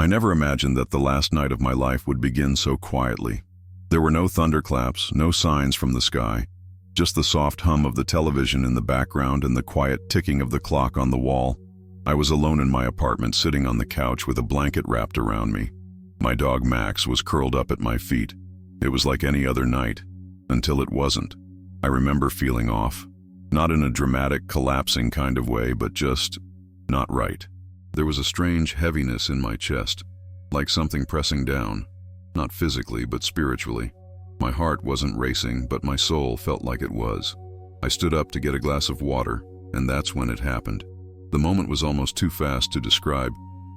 I never imagined that the last night of my life would begin so quietly. There were no thunderclaps, no signs from the sky, just the soft hum of the television in the background and the quiet ticking of the clock on the wall. I was alone in my apartment, sitting on the couch with a blanket wrapped around me. My dog Max was curled up at my feet. It was like any other night, until it wasn't. I remember feeling off, not in a dramatic, collapsing kind of way, but just not right. There was a strange heaviness in my chest, like something pressing down, not physically, but spiritually. My heart wasn't racing, but my soul felt like it was. I stood up to get a glass of water, and that's when it happened. The moment was almost too fast to describe,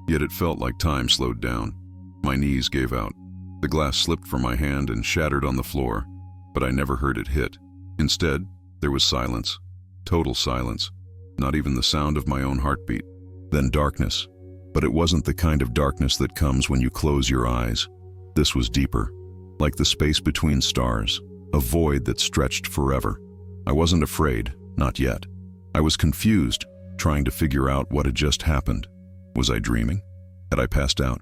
yet it felt like time slowed down. My knees gave out. The glass slipped from my hand and shattered on the floor, but I never heard it hit. Instead, there was silence, total silence, not even the sound of my own heartbeat. Then darkness, but it wasn't the kind of darkness that comes when you close your eyes. This was deeper, like the space between stars, a void that stretched forever. I wasn't afraid, not yet. I was confused, trying to figure out what had just happened. Was I dreaming? Had I passed out?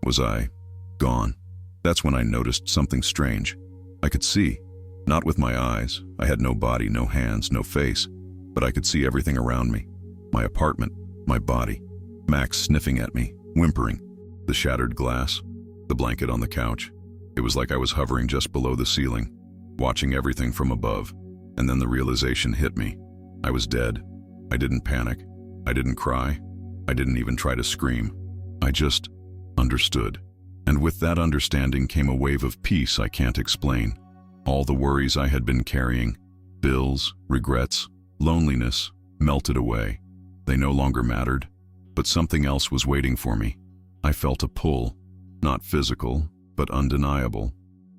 Was I gone? That's when I noticed something strange. I could see, not with my eyes. I had no body, no hands, no face, but I could see everything around me. My apartment, my body, Max sniffing at me, whimpering, the shattered glass, the blanket on the couch. It was like I was hovering just below the ceiling, watching everything from above, and then the realization hit me. I was dead. I didn't panic. I didn't cry. I didn't even try to scream. I just understood. And with that understanding came a wave of peace I can't explain. All the worries I had been carrying, bills, regrets, loneliness, melted away. They no longer mattered, but something else was waiting for me. I felt a pull, not physical, but undeniable,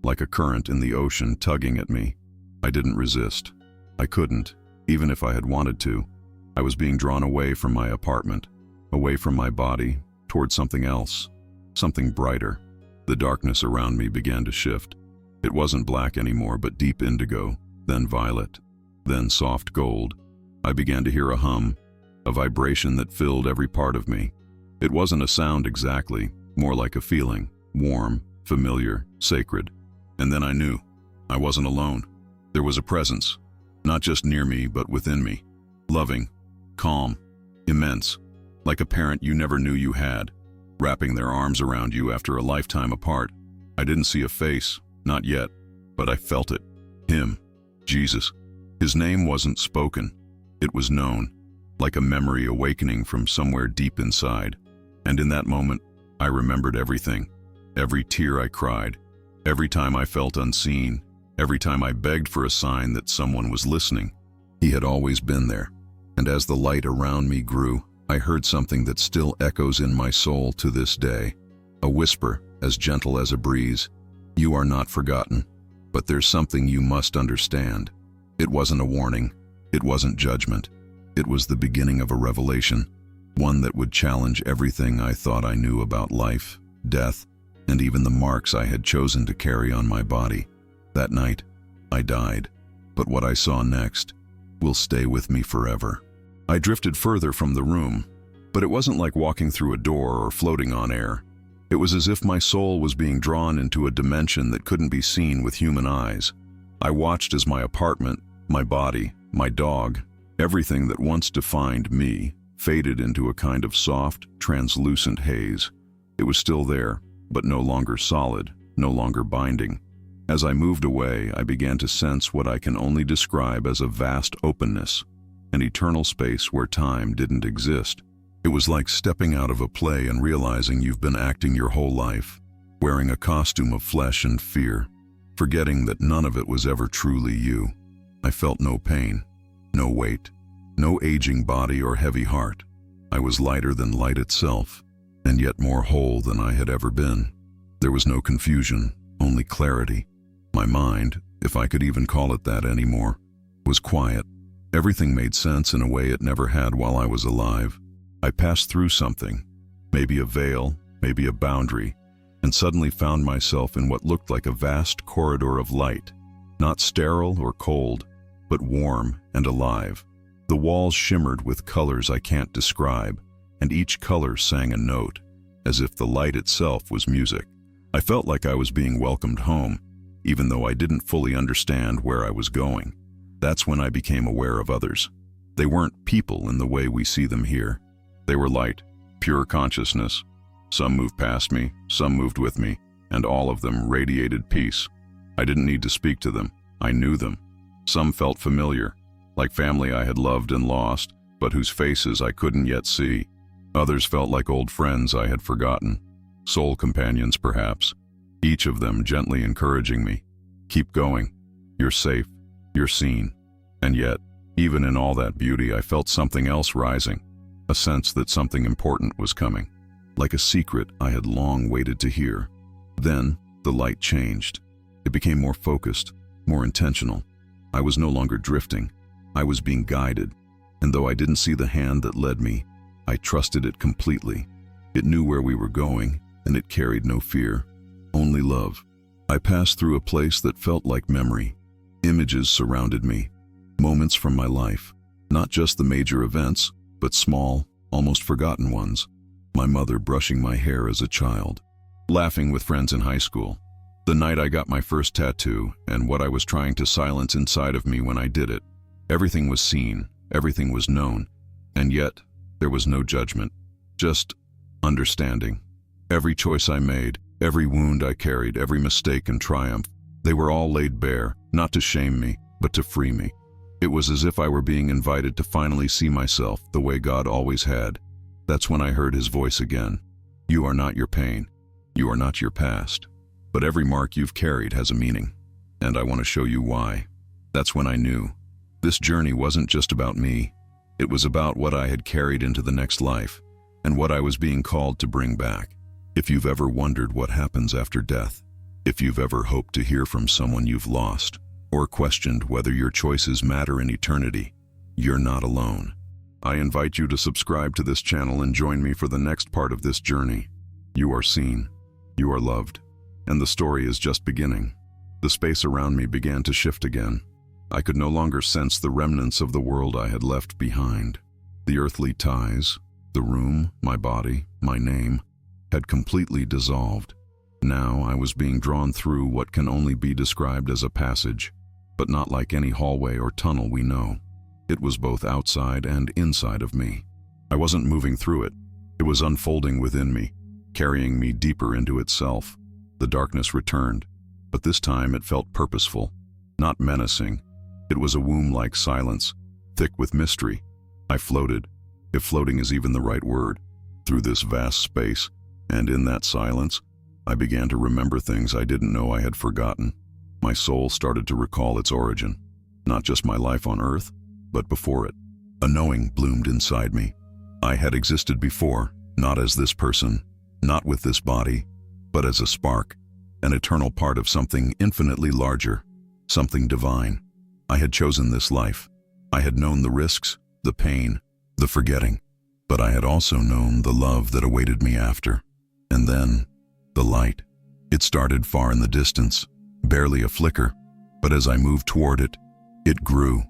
like a current in the ocean tugging at me. I didn't resist. I couldn't, even if I had wanted to. I was being drawn away from my apartment, away from my body, toward something else, something brighter. The darkness around me began to shift. It wasn't black anymore, but deep indigo, then violet, then soft gold. I began to hear a hum, a vibration that filled every part of me. It wasn't a sound exactly, more like a feeling, warm, familiar, sacred. And then I knew I wasn't alone. There was a presence, not just near me, but within me, loving, calm, immense, like a parent you never knew you had, wrapping their arms around you after a lifetime apart. I didn't see a face, not yet, but I felt it. Him, Jesus. His name wasn't spoken. It was known, like a memory awakening from somewhere deep inside. And in that moment, I remembered everything. Every tear I cried, every time I felt unseen, every time I begged for a sign that someone was listening. He had always been there. And as the light around me grew, I heard something that still echoes in my soul to this day. A whisper, as gentle as a breeze. You are not forgotten, but there's something you must understand. It wasn't a warning. It wasn't judgment. It was the beginning of a revelation, one that would challenge everything I thought I knew about life, death, and even the marks I had chosen to carry on my body. That night, I died, but what I saw next will stay with me forever. I drifted further from the room, but it wasn't like walking through a door or floating on air. It was as if my soul was being drawn into a dimension that couldn't be seen with human eyes. I watched as my apartment, my body, my dog, everything that once defined me, faded into a kind of soft, translucent haze. It was still there, but no longer solid, no longer binding. As I moved away, I began to sense what I can only describe as a vast openness, an eternal space where time didn't exist. It was like stepping out of a play and realizing you've been acting your whole life, wearing a costume of flesh and fear, forgetting that none of it was ever truly you. I felt no pain, no weight, no aging body or heavy heart. I was lighter than light itself, and yet more whole than I had ever been. There was no confusion, only clarity. My mind, if I could even call it that anymore, was quiet. Everything made sense in a way it never had while I was alive. I passed through something, maybe a veil, maybe a boundary, and suddenly found myself in what looked like a vast corridor of light, not sterile or cold, but warm and alive. The walls shimmered with colors I can't describe, and each color sang a note, as if the light itself was music. I felt like I was being welcomed home, even though I didn't fully understand where I was going. That's when I became aware of others. They weren't people in the way we see them here. They were light, pure consciousness. Some moved past me, some moved with me, and all of them radiated peace. I didn't need to speak to them. I knew them. Some felt familiar, like family I had loved and lost, but whose faces I couldn't yet see. Others felt like old friends I had forgotten, soul companions perhaps, each of them gently encouraging me. Keep going. You're safe. You're seen. And yet, even in all that beauty, I felt something else rising, a sense that something important was coming, like a secret I had long waited to hear. Then, the light changed. It became more focused, more intentional. I was no longer drifting. I was being guided, and though I didn't see the hand that led me, I trusted it completely. It knew where we were going, and it carried no fear, only love. I passed through a place that felt like memory. Images surrounded me, moments from my life, not just the major events, but small, almost forgotten ones. My mother brushing my hair as a child, laughing with friends in high school, the night I got my first tattoo, and what I was trying to silence inside of me when I did it. Everything was seen, everything was known, and yet there was no judgment, just understanding. Every choice I made, every wound I carried, every mistake and triumph, they were all laid bare, not to shame me, but to free me. It was as if I were being invited to finally see myself the way God always had. That's when I heard his voice again. You are not your pain. You are not your past. But every mark you've carried has a meaning, and I want to show you why. That's when I knew. This journey wasn't just about me. It was about what I had carried into the next life, and what I was being called to bring back. If you've ever wondered what happens after death, if you've ever hoped to hear from someone you've lost, or questioned whether your choices matter in eternity, you're not alone. I invite you to subscribe to this channel and join me for the next part of this journey. You are seen, you are loved, and the story is just beginning. The space around me began to shift again. I could no longer sense the remnants of the world I had left behind. The earthly ties, the room, my body, my name, had completely dissolved. Now I was being drawn through what can only be described as a passage, but not like any hallway or tunnel we know. It was both outside and inside of me. I wasn't moving through it. It was unfolding within me, carrying me deeper into itself. The darkness returned, but this time it felt purposeful, not menacing. It was a womb-like silence, thick with mystery. I floated, if floating is even the right word, through this vast space, and in that silence, I began to remember things I didn't know I had forgotten. My soul started to recall its origin, not just my life on earth, but before it. A knowing bloomed inside me. I had existed before, not as this person, not with this body, but as a spark, an eternal part of something infinitely larger, something divine. I had chosen this life. I had known the risks, the pain, the forgetting, but I had also known the love that awaited me after. And then, the light. It started far in the distance, barely a flicker, but as I moved toward it, it grew,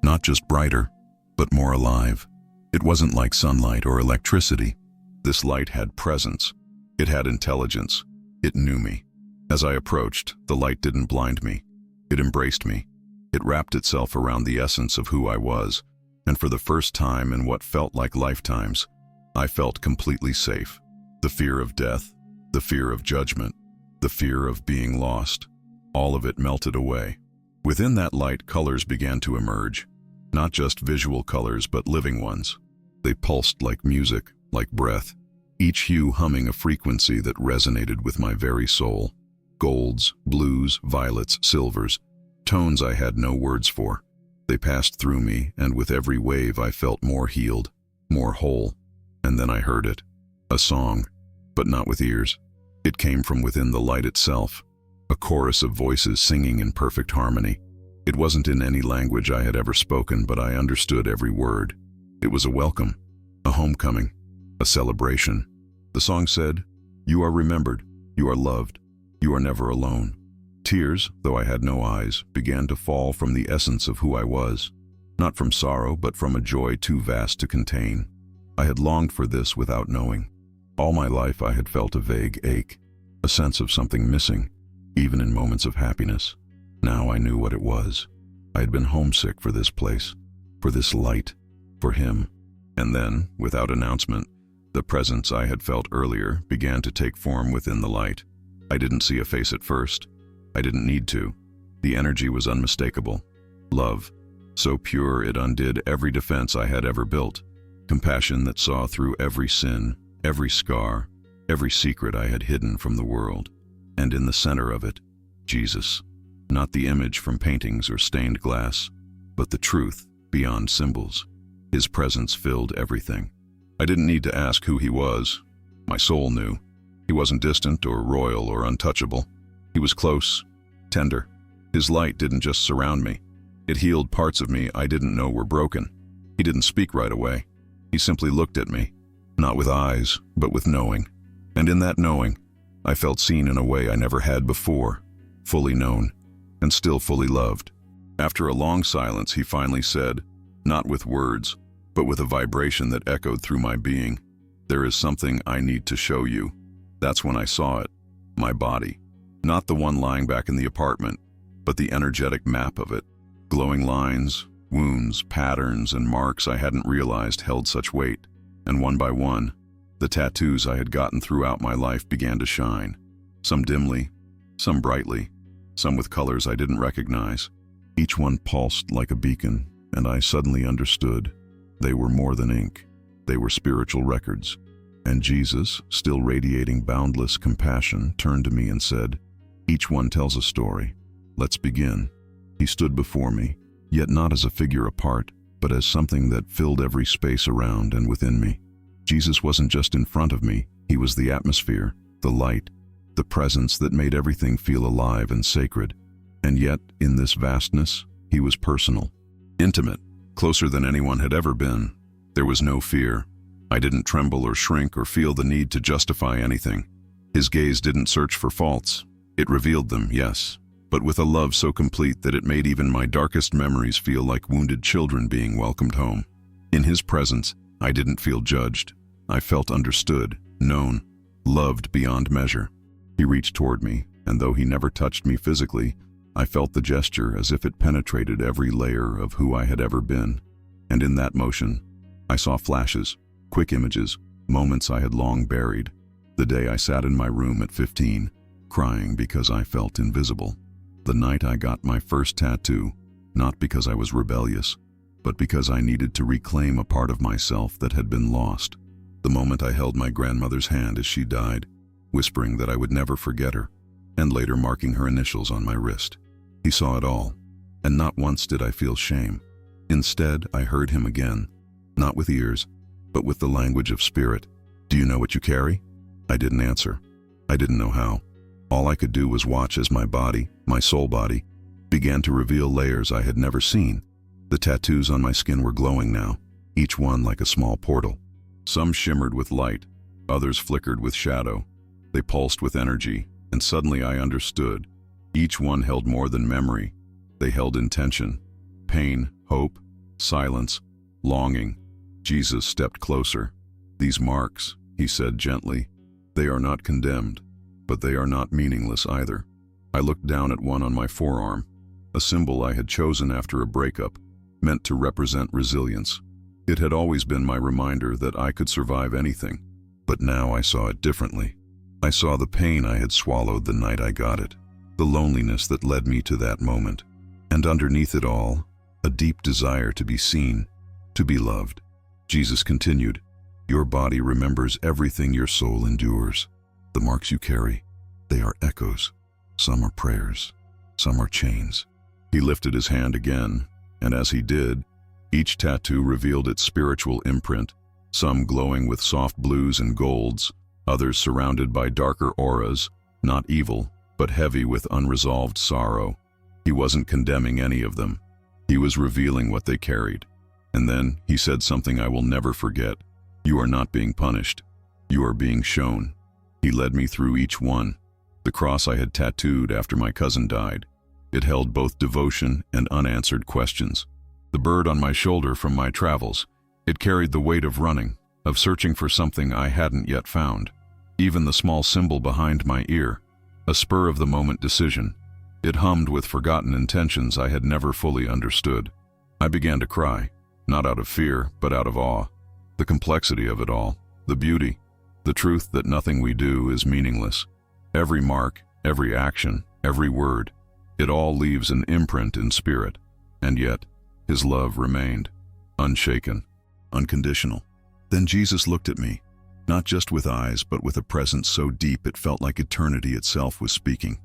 not just brighter, but more alive. It wasn't like sunlight or electricity. This light had presence. It had intelligence. It knew me. As I approached, the light didn't blind me. It embraced me. It wrapped itself around the essence of who I was, and for the first time in what felt like lifetimes, I felt completely safe. The fear of death, the fear of judgment, the fear of being lost, all of it melted away. Within that light, colors began to emerge, not just visual colors, but living ones. They pulsed like music, like breath, each hue humming a frequency that resonated with my very soul. Golds, blues, violets, silvers, tones I had no words for. They passed through me, and with every wave I felt more healed, more whole. And then I heard it. A song, but not with ears. It came from within the light itself, a chorus of voices singing in perfect harmony. It wasn't in any language I had ever spoken, but I understood every word. It was a welcome, a homecoming, a celebration. The song said, "You are remembered, you are loved, you are never alone." Tears, though I had no eyes, began to fall from the essence of who I was, not from sorrow, but from a joy too vast to contain. I had longed for this without knowing. All my life I had felt a vague ache, a sense of something missing, even in moments of happiness. Now I knew what it was. I had been homesick for this place, for this light, for him. And then, without announcement, the presence I had felt earlier began to take form within the light. I didn't see a face at first. I didn't need to. The energy was unmistakable. Love, so pure it undid every defense I had ever built. Compassion that saw through every sin, every scar, every secret I had hidden from the world. And in the center of it, Jesus. Not the image from paintings or stained glass, but the truth beyond symbols. His presence filled everything. I didn't need to ask who he was. My soul knew. He wasn't distant or royal or untouchable. He was close, tender. His light didn't just surround me. It healed parts of me I didn't know were broken. He didn't speak right away. He simply looked at me, not with eyes, but with knowing. And in that knowing, I felt seen in a way I never had before, fully known, and still fully loved. After a long silence, he finally said, not with words, but with a vibration that echoed through my being, "There is something I need to show you." That's when I saw it, my body. Not the one lying back in the apartment, but the energetic map of it. Glowing lines, wounds, patterns, and marks I hadn't realized held such weight. And one by one, the tattoos I had gotten throughout my life began to shine. Some dimly, some brightly, some with colors I didn't recognize. Each one pulsed like a beacon, and I suddenly understood. They were more than ink. They were spiritual records. And Jesus, still radiating boundless compassion, turned to me and said, "Each one tells a story. Let's begin." He stood before me, yet not as a figure apart, but as something that filled every space around and within me. Jesus wasn't just in front of me, he was the atmosphere, the light, the presence that made everything feel alive and sacred. And yet, in this vastness, he was personal, intimate, closer than anyone had ever been. There was no fear. I didn't tremble or shrink or feel the need to justify anything. His gaze didn't search for faults. It revealed them, yes, but with a love so complete that it made even my darkest memories feel like wounded children being welcomed home. In his presence, I didn't feel judged. I felt understood, known, loved beyond measure. He reached toward me, and though he never touched me physically, I felt the gesture as if it penetrated every layer of who I had ever been. And in that motion, I saw flashes, quick images, moments I had long buried. The day I sat in my room at 15, crying because I felt invisible. The night I got my first tattoo, not because I was rebellious, but because I needed to reclaim a part of myself that had been lost. The moment I held my grandmother's hand as she died, whispering that I would never forget her, and later marking her initials on my wrist. He saw it all, and not once did I feel shame. Instead, I heard him again, not with ears, but with the language of spirit. "Do you know what you carry?" I didn't answer. I didn't know how. All I could do was watch as my body, my soul body, began to reveal layers I had never seen. The tattoos on my skin were glowing now, each one like a small portal. Some shimmered with light, others flickered with shadow. They pulsed with energy, and suddenly I understood. Each one held more than memory. They held intention, pain, hope, silence, longing. Jesus stepped closer. "These marks," he said gently, "they are not condemned, but they are not meaningless either." I looked down at one on my forearm, a symbol I had chosen after a breakup, meant to represent resilience. It had always been my reminder that I could survive anything, but now I saw it differently. I saw the pain I had swallowed the night I got it, the loneliness that led me to that moment, and underneath it all, a deep desire to be seen, to be loved. Jesus continued, "Your body remembers everything your soul endures. The marks you carry, they are echoes. Some are prayers, some are chains." He lifted his hand again, and as he did, each tattoo revealed its spiritual imprint, some glowing with soft blues and golds, others surrounded by darker auras, not evil, but heavy with unresolved sorrow. He wasn't condemning any of them. He was revealing what they carried. And then he said something I will never forget. "You are not being punished. You are being shown." He led me through each one. The cross I had tattooed after my cousin died. It held both devotion and unanswered questions. The bird on my shoulder from my travels. It carried the weight of running, of searching for something I hadn't yet found. Even the small symbol behind my ear, a spur-of-the-moment decision, it hummed with forgotten intentions I had never fully understood. I began to cry, not out of fear, but out of awe. The complexity of it all, the beauty, the truth that nothing we do is meaningless. Every mark, every action, every word, it all leaves an imprint in spirit. And yet, his love remained, unshaken, unconditional. Then Jesus looked at me, not just with eyes, but with a presence so deep it felt like eternity itself was speaking.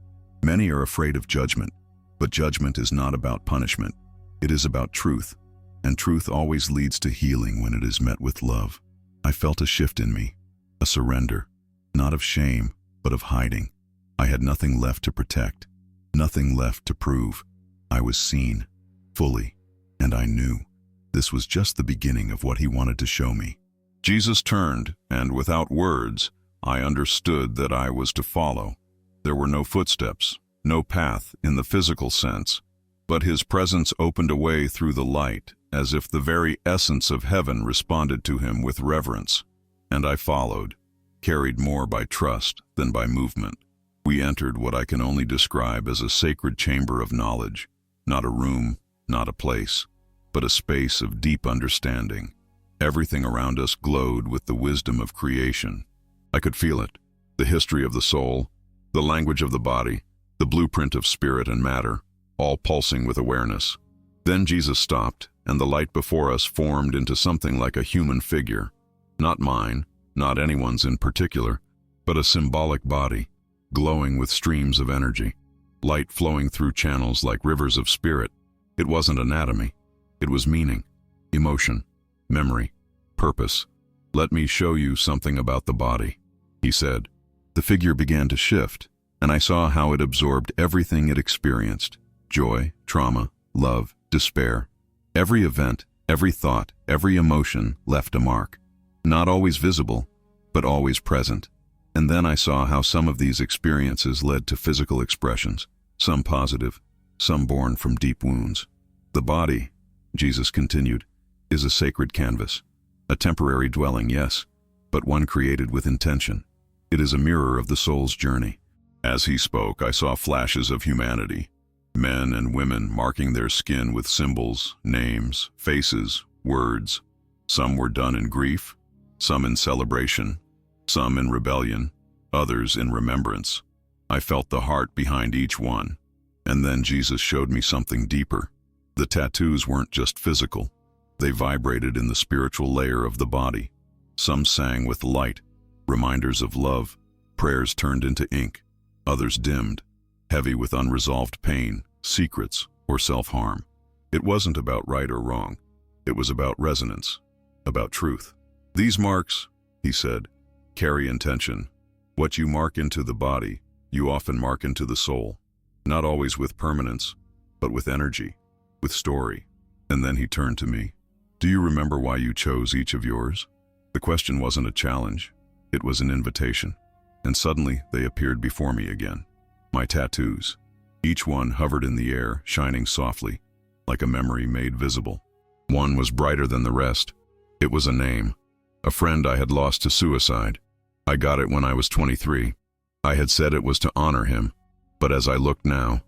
Many are afraid of judgment, but judgment is not about punishment. It is about truth, and truth always leads to healing when it is met with love. I felt a shift in me, a surrender, not of shame, but of hiding. I had nothing left to protect, nothing left to prove. I was seen, fully, and I knew this was just the beginning of what he wanted to show me. Jesus turned, and without words, I understood that I was to follow. There were no footsteps, no path in the physical sense, but his presence opened a way through the light, as if the very essence of heaven responded to him with reverence. And I followed, carried more by trust than by movement. We entered what I can only describe as a sacred chamber of knowledge, not a room, not a place, but a space of deep understanding. Everything around us glowed with the wisdom of creation. I could feel it, the history of the soul, the language of the body, the blueprint of spirit and matter, all pulsing with awareness. Then Jesus stopped, and the light before us formed into something like a human figure. Not mine, not anyone's in particular, but a symbolic body, glowing with streams of energy, light flowing through channels like rivers of spirit. It wasn't anatomy, it was meaning, emotion, memory, purpose. "Let me show you something about the body," he said. The figure began to shift, and I saw how it absorbed everything it experienced: joy, trauma, love, despair. Every event, every thought, every emotion left a mark. Not always visible, but always present. And then I saw how some of these experiences led to physical expressions, some positive, some born from deep wounds. The body, Jesus continued, is a sacred canvas, a temporary dwelling, yes, but one created with intention. It is a mirror of the soul's journey. As he spoke, I saw flashes of humanity, men and women marking their skin with symbols, names, faces, words. Some were done in grief, some in celebration, some in rebellion, others in remembrance. I felt the heart behind each one. And then Jesus showed me something deeper. The tattoos weren't just physical. They vibrated in the spiritual layer of the body. Some sang with light, reminders of love. Prayers turned into ink. Others dimmed, heavy with unresolved pain, secrets, or self-harm. It wasn't about right or wrong. It was about resonance, about truth. "These marks," he said, "carry intention. What you mark into the body, you often mark into the soul. Not always with permanence, but with energy, with story." And then he turned to me. "Do you remember why you chose each of yours?" The question wasn't a challenge. It was an invitation. And suddenly they appeared before me again. My tattoos. Each one hovered in the air, shining softly, like a memory made visible. One was brighter than the rest. It was a name. A friend I had lost to suicide. I got it when I was 23. I had said it was to honor him, but as I looked now,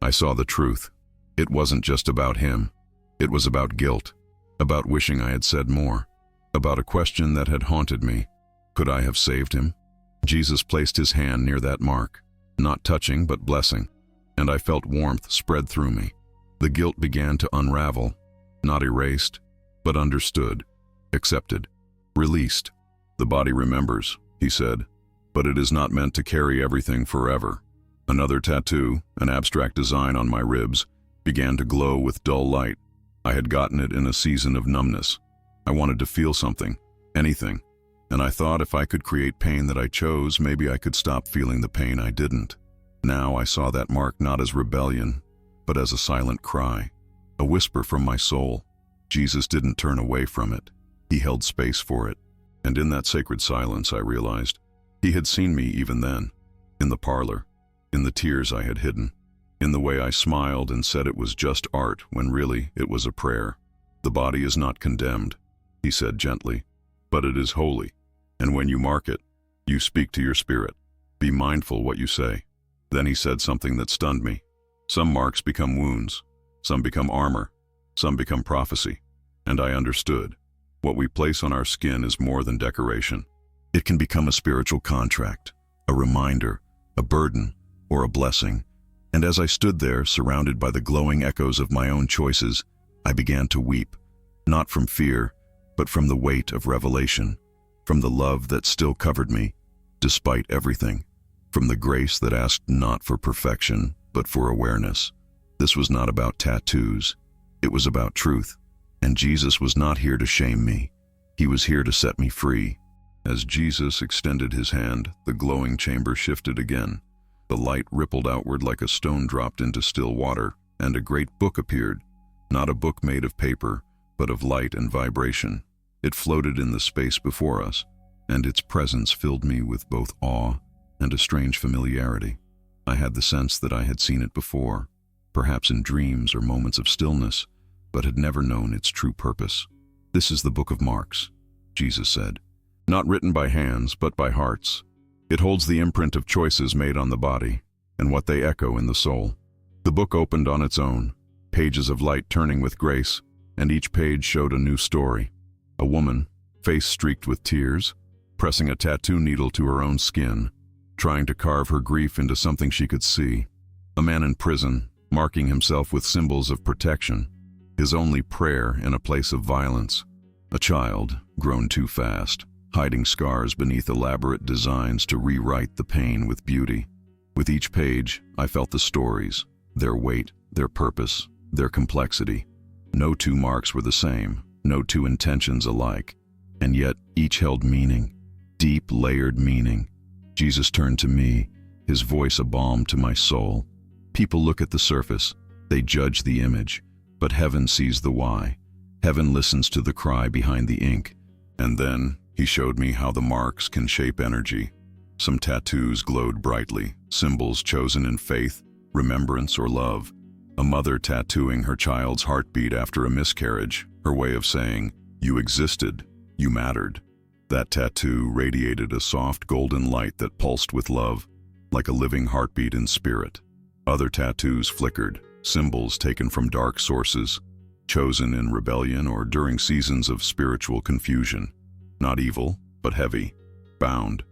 I saw the truth. It wasn't just about him. It was about guilt, about wishing I had said more, about a question that had haunted me. Could I have saved him? Jesus placed his hand near that mark, not touching but blessing, and I felt warmth spread through me. The guilt began to unravel, not erased, but understood, accepted, released. "The body remembers," he said, "but it is not meant to carry everything forever." Another tattoo, an abstract design on my ribs, began to glow with dull light. I had gotten it in a season of numbness. I wanted to feel something, anything, and I thought if I could create pain that I chose, maybe I could stop feeling the pain I didn't. Now I saw that mark not as rebellion, but as a silent cry, a whisper from my soul. Jesus didn't turn away from it. He held space for it. And in that sacred silence, I realized he had seen me even then, in the parlor, in the tears I had hidden, in the way I smiled and said it was just art when really it was a prayer. "The body is not condemned," he said gently. but it is holy. And when you mark it, you speak to your spirit. Be mindful what you say. Then he said something that stunned me. Some marks become wounds, some become armor, some become prophecy. And I understood. What we place on our skin is more than decoration. It can become a spiritual contract, a reminder, a burden, or a blessing. And as I stood there, surrounded by the glowing echoes of my own choices, I began to weep, not from fear, but from the weight of revelation, from the love that still covered me, despite everything, from the grace that asked not for perfection, but for awareness. This was not about tattoos. It was about truth. And Jesus was not here to shame me. He was here to set me free. As Jesus extended his hand, the glowing chamber shifted again. The light rippled outward like a stone dropped into still water, and a great book appeared, not a book made of paper, but of light and vibration. It floated in the space before us, and its presence filled me with both awe and a strange familiarity. I had the sense that I had seen it before, perhaps in dreams or moments of stillness, but had never known its true purpose. This is the book of marks, Jesus said. Not written by hands, but by hearts. It holds the imprint of choices made on the body, and what they echo in the soul. The book opened on its own, pages of light turning with grace, and each page showed a new story. A woman, face streaked with tears, pressing a tattoo needle to her own skin, trying to carve her grief into something she could see. A man in prison, marking himself with symbols of protection, his only prayer in a place of violence. A child, grown too fast, hiding scars beneath elaborate designs to rewrite the pain with beauty. With each page, I felt the stories, their weight, their purpose, their complexity. No two marks were the same, no two intentions alike, and yet each held meaning, deep, layered meaning. Jesus turned to me, his voice a balm to my soul. People look at the surface, they judge the image, but heaven sees the why. Heaven listens to the cry behind the ink. And then he showed me how the marks can shape energy. Some tattoos glowed brightly, symbols chosen in faith, remembrance, or love. A mother tattooing her child's heartbeat after a miscarriage, her way of saying, "You existed, you mattered." That tattoo radiated a soft golden light that pulsed with love, like a living heartbeat in spirit. Other tattoos flickered, symbols taken from dark sources, chosen in rebellion or during seasons of spiritual confusion. Not evil, but heavy, bound.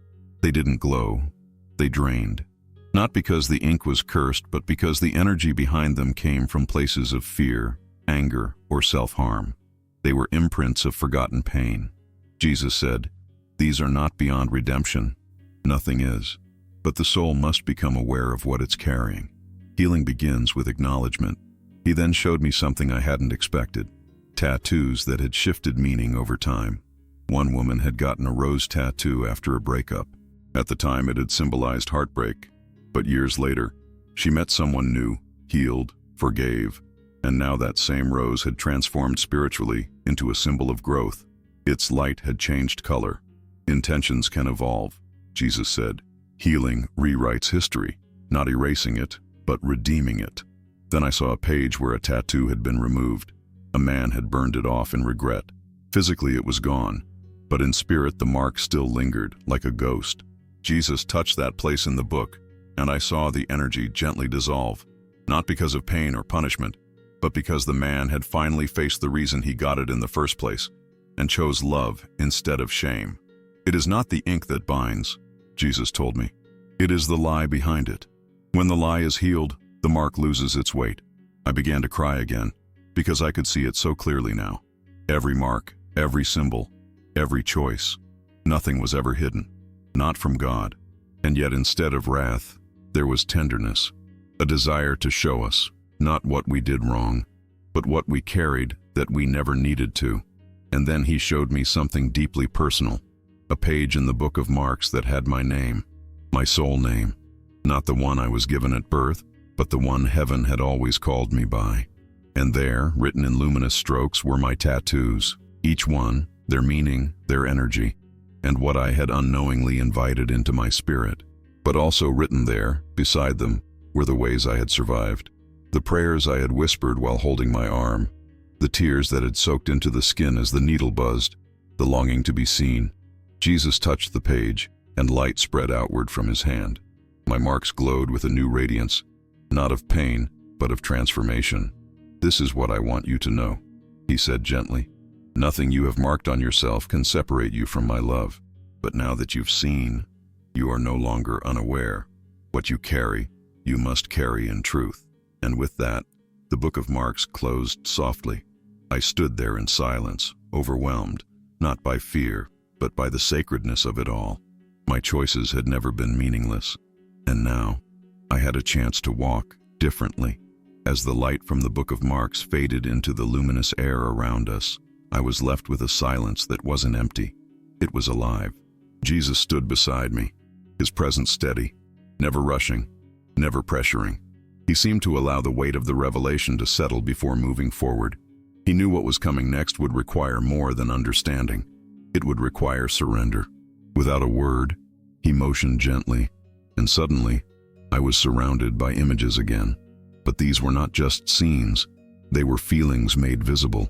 They didn't glow, they drained. Not because the ink was cursed, but because the energy behind them came from places of fear, anger, or self-harm. They were imprints of forgotten pain. Jesus said, "These are not beyond redemption. Nothing is. But the soul must become aware of what it's carrying. Healing begins with acknowledgement." He then showed me something I hadn't expected. Tattoos that had shifted meaning over time. One woman had gotten a rose tattoo after a breakup. At the time, it had symbolized heartbreak. But years later, she met someone new, healed, forgave, and now that same rose had transformed spiritually into a symbol of growth. Its light had changed color. Intentions can evolve, Jesus said. Healing rewrites history, not erasing it, but redeeming it. Then I saw a page where a tattoo had been removed. A man had burned it off in regret. Physically, it was gone, but in spirit, the mark still lingered, like a ghost. Jesus touched that place in the book, and I saw the energy gently dissolve, not because of pain or punishment, but because the man had finally faced the reason he got it in the first place, and chose love instead of shame. It is not the ink that binds, Jesus told me. It is the lie behind it. When the lie is healed, the mark loses its weight. I began to cry again, because I could see it so clearly now. Every mark, every symbol, every choice. Nothing was ever hidden, not from God. And yet instead of wrath, there was tenderness, a desire to show us, not what we did wrong, but what we carried that we never needed to. And then he showed me something deeply personal, a page in the book of marks that had my name, my soul name, not the one I was given at birth, but the one heaven had always called me by. And there, written in luminous strokes, were my tattoos, each one, their meaning, their energy, and what I had unknowingly invited into my spirit. But also written there, beside them, were the ways I had survived, the prayers I had whispered while holding my arm, the tears that had soaked into the skin as the needle buzzed, the longing to be seen. Jesus touched the page, and light spread outward from his hand. My marks glowed with a new radiance, not of pain, but of transformation. "This is what I want you to know," he said gently. "Nothing you have marked on yourself can separate you from my love. But now that you've seen, you are no longer unaware. What you carry, you must carry in truth." And with that, the book of marks closed softly. I stood there in silence, overwhelmed, not by fear, but by the sacredness of it all. My choices had never been meaningless, and now I had a chance to walk differently. As the light from the book of marks faded into the luminous air around us, I was left with a silence that wasn't empty. It was alive. Jesus stood beside me, his presence steady, never rushing, never pressuring. He seemed to allow the weight of the revelation to settle before moving forward. He knew what was coming next would require more than understanding. It would require surrender. Without a word, he motioned gently, and suddenly, I was surrounded by images again. But these were not just scenes, they were feelings made visible.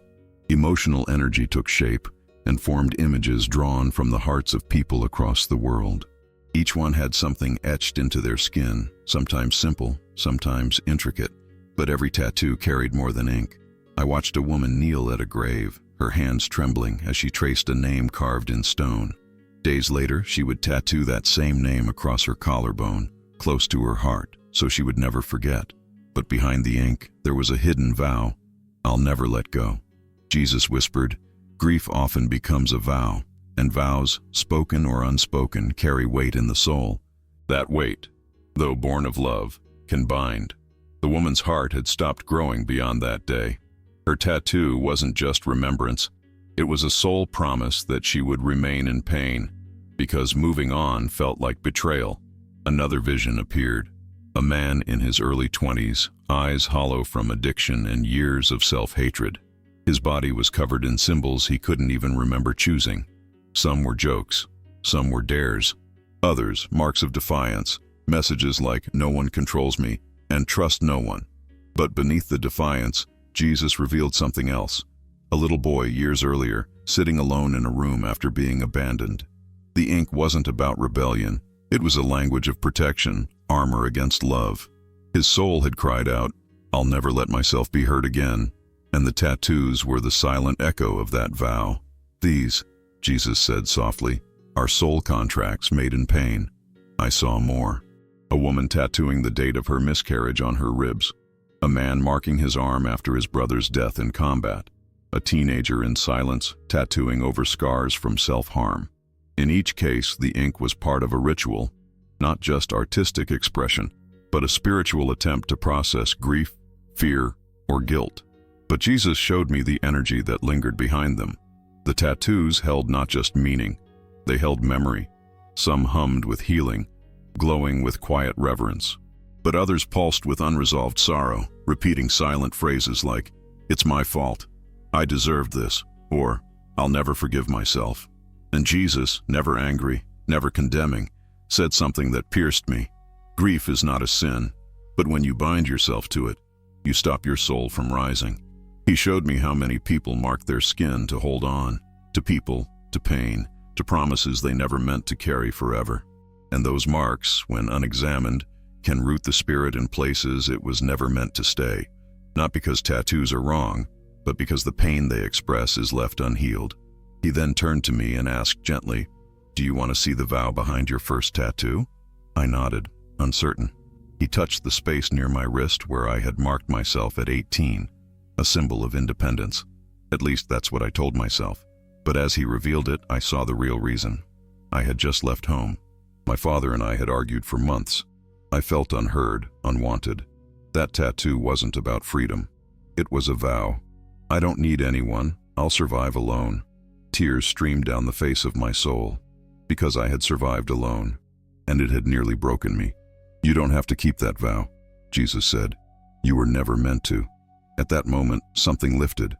Emotional energy took shape and formed images drawn from the hearts of people across the world. Each one had something etched into their skin, sometimes simple, sometimes intricate, but every tattoo carried more than ink. I watched a woman kneel at a grave, her hands trembling as she traced a name carved in stone. Days later, she would tattoo that same name across her collarbone, close to her heart, so she would never forget. But behind the ink, there was a hidden vow: "I'll never let go." Jesus whispered, "Grief often becomes a vow, and vows, spoken or unspoken, carry weight in the soul. That weight, though born of love, can bind." The woman's heart had stopped growing beyond that day. Her tattoo wasn't just remembrance, it was a soul promise that she would remain in pain, because moving on felt like betrayal. Another vision appeared. A man in his early 20s, eyes hollow from addiction and years of self-hatred. His body was covered in symbols he couldn't even remember choosing. Some were jokes, some were dares, others marks of defiance, messages like "No one controls me" and "Trust no one." But beneath the defiance, Jesus revealed something else. A little boy years earlier, sitting alone in a room after being abandoned. The ink wasn't about rebellion. It was a language of protection, armor against love. His soul had cried out, "I'll never let myself be hurt again." And the tattoos were the silent echo of that vow. "These," Jesus said softly, "are soul contracts made in pain." I saw more. A woman tattooing the date of her miscarriage on her ribs. A man marking his arm after his brother's death in combat. A teenager in silence, tattooing over scars from self-harm. In each case, the ink was part of a ritual, not just artistic expression, but a spiritual attempt to process grief, fear, or guilt. But Jesus showed me the energy that lingered behind them. The tattoos held not just meaning, they held memory. Some hummed with healing, glowing with quiet reverence. But others pulsed with unresolved sorrow, repeating silent phrases like, "It's my fault," "I deserved this," or "I'll never forgive myself." And Jesus, never angry, never condemning, said something that pierced me. Grief is not a sin, but when you bind yourself to it, you stop your soul from rising. He showed me how many people mark their skin to hold on, to people, to pain, to promises they never meant to carry forever. And those marks, when unexamined, can root the spirit in places it was never meant to stay. Not because tattoos are wrong, but because the pain they express is left unhealed. He then turned to me and asked gently, "Do you want to see the vow behind your first tattoo?" I nodded, uncertain. He touched the space near my wrist where I had marked myself at 18, a symbol of independence. At least that's what I told myself. But as he revealed it, I saw the real reason. I had just left home. My father and I had argued for months. I felt unheard, unwanted. That tattoo wasn't about freedom. It was a vow. I don't need anyone. I'll survive alone. Tears streamed down the face of my soul, because I had survived alone, and it had nearly broken me. "You don't have to keep that vow," Jesus said. "You were never meant to." At that moment, something lifted.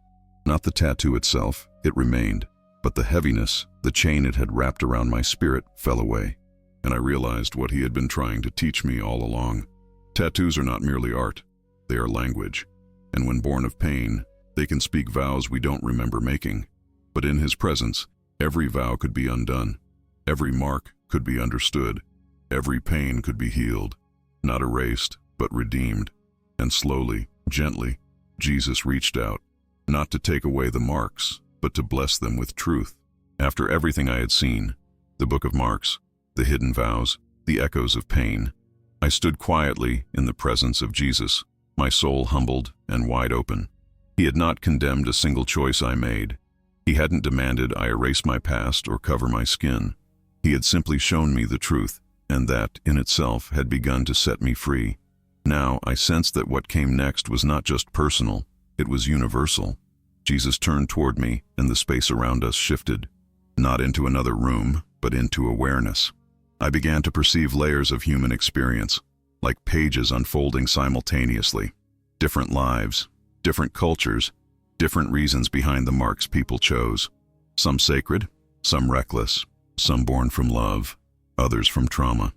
Not the tattoo itself, it remained, but the heaviness, the chain it had wrapped around my spirit, fell away. And I realized what he had been trying to teach me all along. Tattoos are not merely art, they are language. And when born of pain, they can speak vows we don't remember making. But in his presence, Every vow could be undone. Every mark could be understood. Every pain could be healed, not erased, but redeemed. And slowly, gently, Jesus reached out, not to take away the marks, but to bless them with truth. After everything I had seen, the book of marks, the hidden vows, the echoes of pain, I stood quietly in the presence of Jesus, my soul humbled and wide open. He had not condemned a single choice I made. He hadn't demanded I erase my past or cover my skin. He had simply shown me the truth, and that, in itself, had begun to set me free. Now, I sensed that what came next was not just personal, it was universal. Jesus turned toward me, and the space around us shifted, not into another room, but into awareness. I began to perceive layers of human experience, like pages unfolding simultaneously. Different lives, different cultures, different reasons behind the marks people chose. Some sacred, some reckless, some born from love, others from trauma.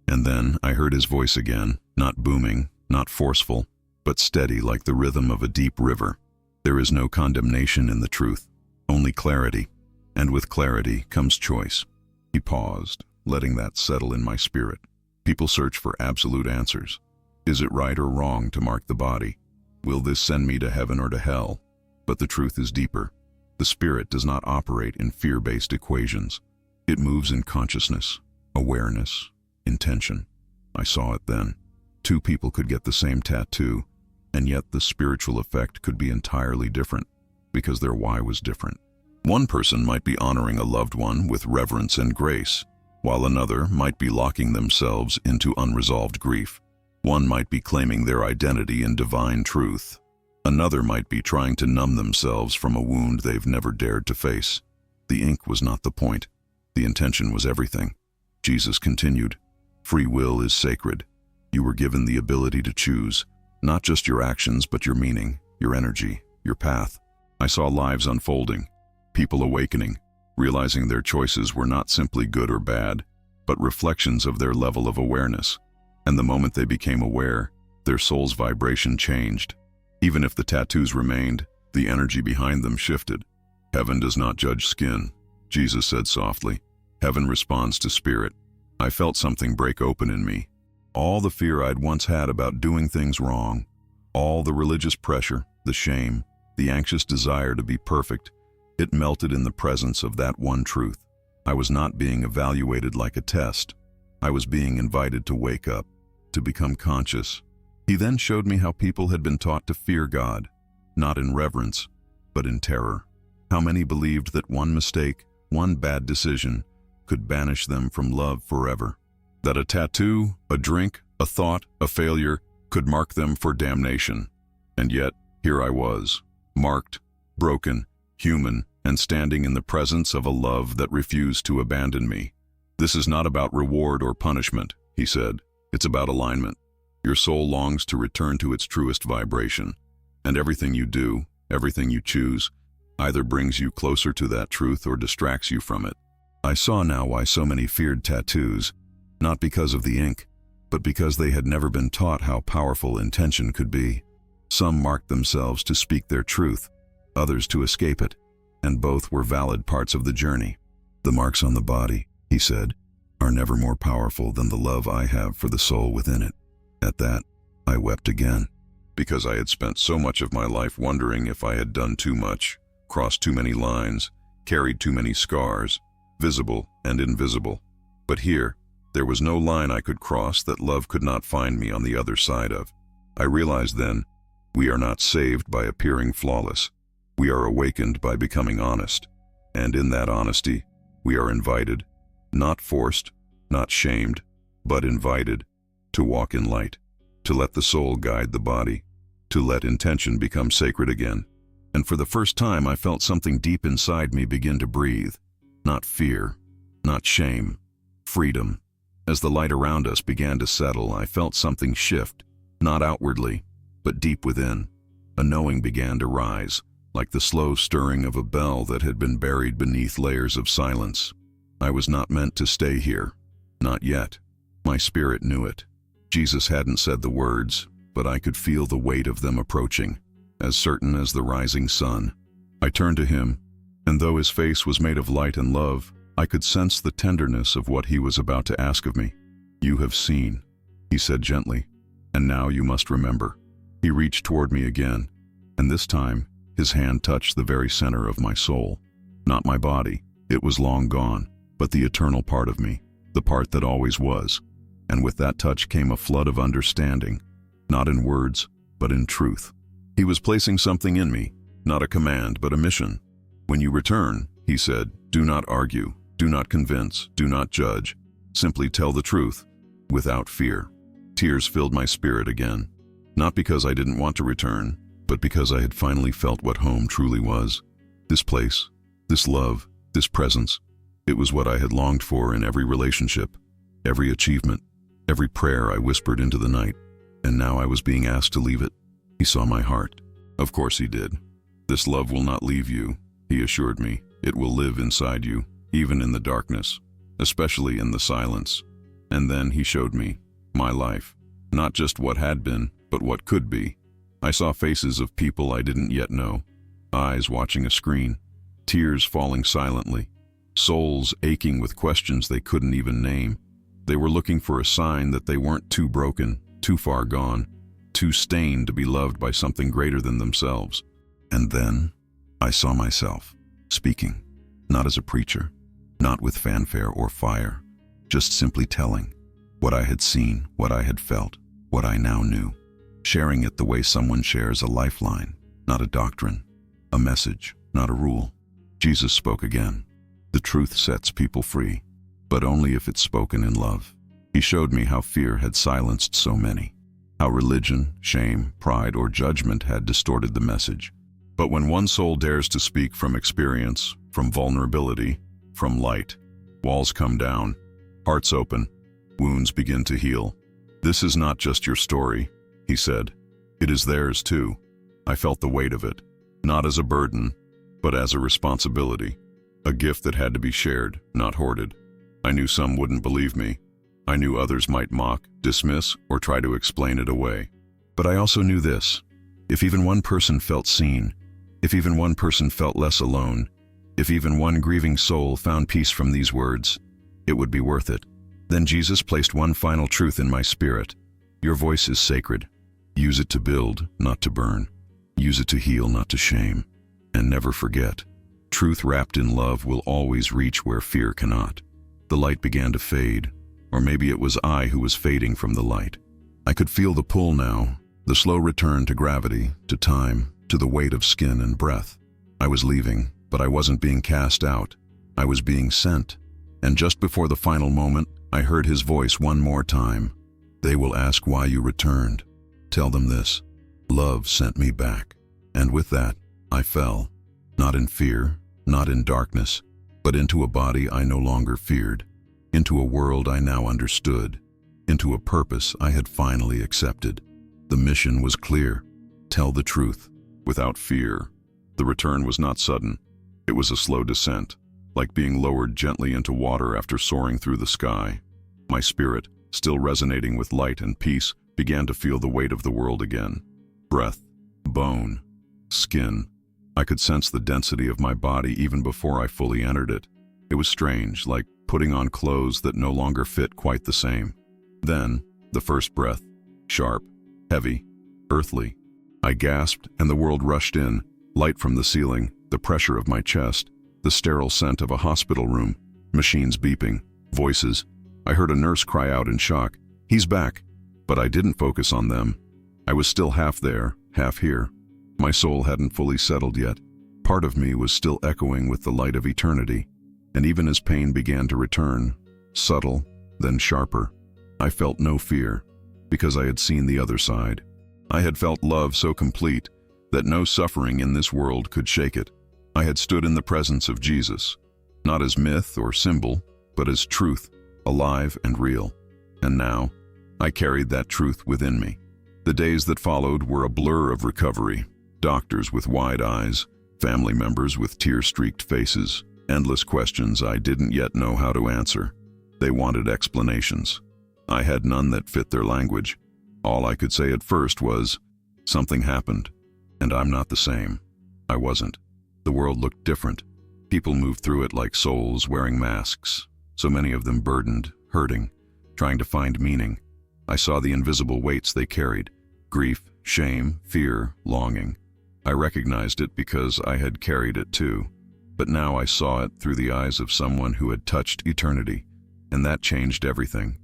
And then I heard his voice again, not booming, not forceful, but steady like the rhythm of a deep river. There is no condemnation in the truth, only clarity. And with clarity comes choice. He paused, letting that settle in my spirit. People search for absolute answers. Is it right or wrong to mark the body? Will this send me to heaven or to hell? But the truth is deeper. The spirit does not operate in fear-based equations. It moves in consciousness, awareness, intention. I saw it then. Two people could get the same tattoo, and yet the spiritual effect could be entirely different, because their why was different. One person might be honoring a loved one with reverence and grace, while another might be locking themselves into unresolved grief. One might be claiming their identity in divine truth. Another might be trying to numb themselves from a wound they've never dared to face. The ink was not the point. The intention was everything. Jesus continued, "Free will is sacred. You were given the ability to choose, not just your actions, but your meaning, your energy, your path." I saw lives unfolding, people awakening, realizing their choices were not simply good or bad, but reflections of their level of awareness. And the moment they became aware, their soul's vibration changed. Even if the tattoos remained, the energy behind them shifted. "Heaven does not judge skin," Jesus said softly. "Heaven responds to spirit." I felt something break open in me. All the fear I'd once had about doing things wrong, all the religious pressure, the shame, the anxious desire to be perfect, it melted in the presence of that one truth. I was not being evaluated like a test. I was being invited to wake up, to become conscious. He then showed me how people had been taught to fear God, not in reverence, but in terror. How many believed that one mistake, one bad decision, could banish them from love forever. That a tattoo, a drink, a thought, a failure could mark them for damnation. And yet, here I was, marked, broken, human, and standing in the presence of a love that refused to abandon me. "This is not about reward or punishment," he said. "It's about alignment. Your soul longs to return to its truest vibration, and everything you do, everything you choose, either brings you closer to that truth or distracts you from it." I saw now why so many feared tattoos, not because of the ink, but because they had never been taught how powerful intention could be. Some marked themselves to speak their truth, others to escape it, and both were valid parts of the journey. "The marks on the body," he said, "are never more powerful than the love I have for the soul within it." At that, I wept again, because I had spent so much of my life wondering if I had done too much, crossed too many lines, carried too many scars, visible and invisible. But here, there was no line I could cross that love could not find me on the other side of. I realized then, we are not saved by appearing flawless. We are awakened by becoming honest. And in that honesty, we are invited, not forced, not shamed, but invited, to walk in light, to let the soul guide the body, to let intention become sacred again. And for the first time, I felt something deep inside me begin to breathe. Not fear, not shame, freedom. As the light around us began to settle, I felt something shift, not outwardly, but deep within. A knowing began to rise, like the slow stirring of a bell that had been buried beneath layers of silence. I was not meant to stay here. Not yet. My spirit knew it. Jesus hadn't said the words, but I could feel the weight of them approaching, as certain as the rising sun. I turned to him, And though his face was made of light and love, I could sense the tenderness of what he was about to ask of me. "You have seen," he said gently, "and now you must remember." He reached toward me again, and this time his hand touched the very center of my soul. Not my body, it was long gone, but the eternal part of me, the part that always was. And with that touch came a flood of understanding, not in words, but in truth. He was placing something in me, not a command, but a mission. "When you return," he said, "do not argue, do not convince, do not judge. Simply tell the truth, without fear." Tears filled my spirit again, not because I didn't want to return, but because I had finally felt what home truly was. This place, this love, this presence, it was what I had longed for in every relationship, every achievement, every prayer I whispered into the night, and now I was being asked to leave it. He saw my heart. Of course he did. "This love will not leave you," he assured me. "It will live inside you, even in the darkness, especially in the silence." And then he showed me my life, not just what had been, but what could be. I saw faces of people I didn't yet know, eyes watching a screen, tears falling silently, souls aching with questions they couldn't even name. They were looking for a sign that they weren't too broken, too far gone, too stained to be loved by something greater than themselves. And then I saw myself, speaking, not as a preacher, not with fanfare or fire, just simply telling what I had seen, what I had felt, what I now knew, sharing it the way someone shares a lifeline, not a doctrine, a message, not a rule. Jesus spoke again. The truth sets people free, but only if it's spoken in love. He showed me how fear had silenced so many, how religion, shame, pride, or judgment had distorted the message. But when one soul dares to speak from experience, from vulnerability, from light, walls come down, hearts open, wounds begin to heal. "This is not just your story," he said. "It is theirs too." I felt the weight of it, not as a burden, but as a responsibility, a gift that had to be shared, not hoarded. I knew some wouldn't believe me. I knew others might mock, dismiss, or try to explain it away. But I also knew this: if even one person felt seen, if even one person felt less alone, if even one grieving soul found peace from these words, it would be worth it. Then Jesus placed one final truth in my spirit. Your voice is sacred. Use it to build, not to burn. Use it to heal, not to shame. And never forget, truth wrapped in love will always reach where fear cannot. The light began to fade, or maybe it was I who was fading from the light. I could feel the pull now, the slow return to gravity, to time, to the weight of skin and breath. I was leaving, but I wasn't being cast out. I was being sent. And just before the final moment, I heard his voice one more time. "They will ask why you returned. Tell them this: love sent me back." And with that, I fell, not in fear, not in darkness, but into a body I no longer feared, into a world I now understood, into a purpose I had finally accepted. The mission was clear: tell the truth, without fear. The return was not sudden. It was a slow descent, like being lowered gently into water after soaring through the sky. My spirit, still resonating with light and peace, began to feel the weight of the world again. Breath, bone, skin. I could sense the density of my body even before I fully entered it. It was strange, like putting on clothes that no longer fit quite the same. Then, the first breath, sharp, heavy, earthly. I gasped, and the world rushed in, light from the ceiling, the pressure of my chest, the sterile scent of a hospital room, machines beeping, voices. I heard a nurse cry out in shock, "He's back!" But I didn't focus on them. I was still half there, half here. My soul hadn't fully settled yet. Part of me was still echoing with the light of eternity. And even as pain began to return, subtle, then sharper, I felt no fear, because I had seen the other side. I had felt love so complete that no suffering in this world could shake it. I had stood in the presence of Jesus, not as myth or symbol, but as truth, alive and real. And now, I carried that truth within me. The days that followed were a blur of recovery. Doctors with wide eyes, family members with tear-streaked faces, endless questions I didn't yet know how to answer. They wanted explanations. I had none that fit their language. All I could say at first was, "Something happened, and I'm not the same." I wasn't. The world looked different. People moved through it like souls wearing masks, so many of them burdened, hurting, trying to find meaning. I saw the invisible weights they carried: grief, shame, fear, longing. I recognized it because I had carried it too. But now I saw it through the eyes of someone who had touched eternity, and that changed everything.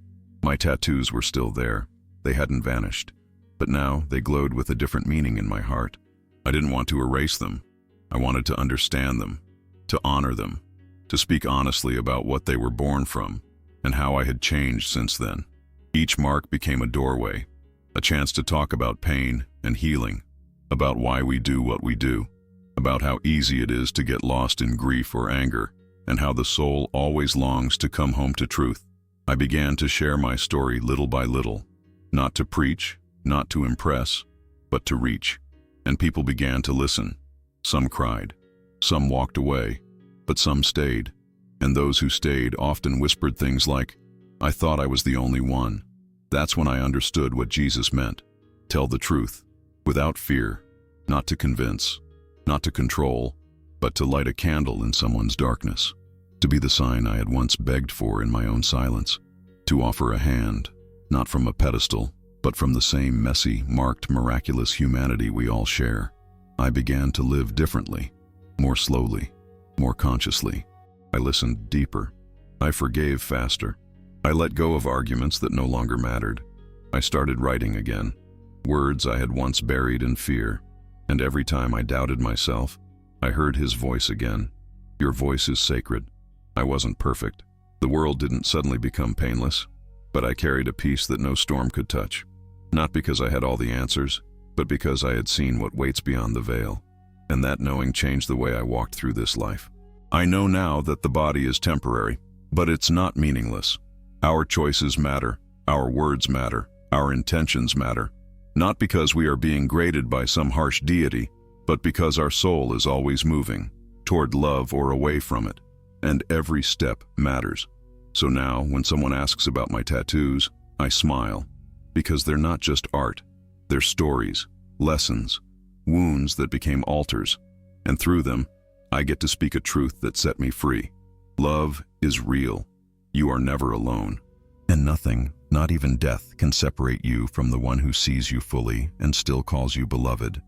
My tattoos were still there. They hadn't vanished. But now they glowed with a different meaning in my heart. I didn't want to erase them. I wanted to understand them, to honor them, to speak honestly about what they were born from and how I had changed since then. Each mark became a doorway, a chance to talk about pain and healing, about why we do what we do, about how easy it is to get lost in grief or anger, and how the soul always longs to come home to truth. I began to share my story little by little, not to preach, not to impress, but to reach. And people began to listen. Some cried, some walked away, but some stayed. And those who stayed often whispered things like, "I thought I was the only one." That's when I understood what Jesus meant. Tell the truth, without fear, not to convince, not to control, but to light a candle in someone's darkness. To be the sign I had once begged for in my own silence. To offer a hand, not from a pedestal, but from the same messy, marked, miraculous humanity we all share. I began to live differently, more slowly, more consciously. I listened deeper. I forgave faster. I let go of arguments that no longer mattered. I started writing again, words I had once buried in fear. And every time I doubted myself, I heard his voice again. Your voice is sacred. I wasn't perfect. The world didn't suddenly become painless, but I carried a peace that no storm could touch. Not because I had all the answers, but because I had seen what waits beyond the veil. And that knowing changed the way I walked through this life. I know now that the body is temporary, but it's not meaningless. Our choices matter, our words matter, our intentions matter. Not because we are being graded by some harsh deity, but because our soul is always moving, toward love or away from it. And every step matters. So now, when someone asks about my tattoos, I smile, because they're not just art. They're stories, lessons, wounds that became altars, and through them, I get to speak a truth that set me free. Love is real. You are never alone. And nothing, not even death, can separate you from the one who sees you fully and still calls you beloved.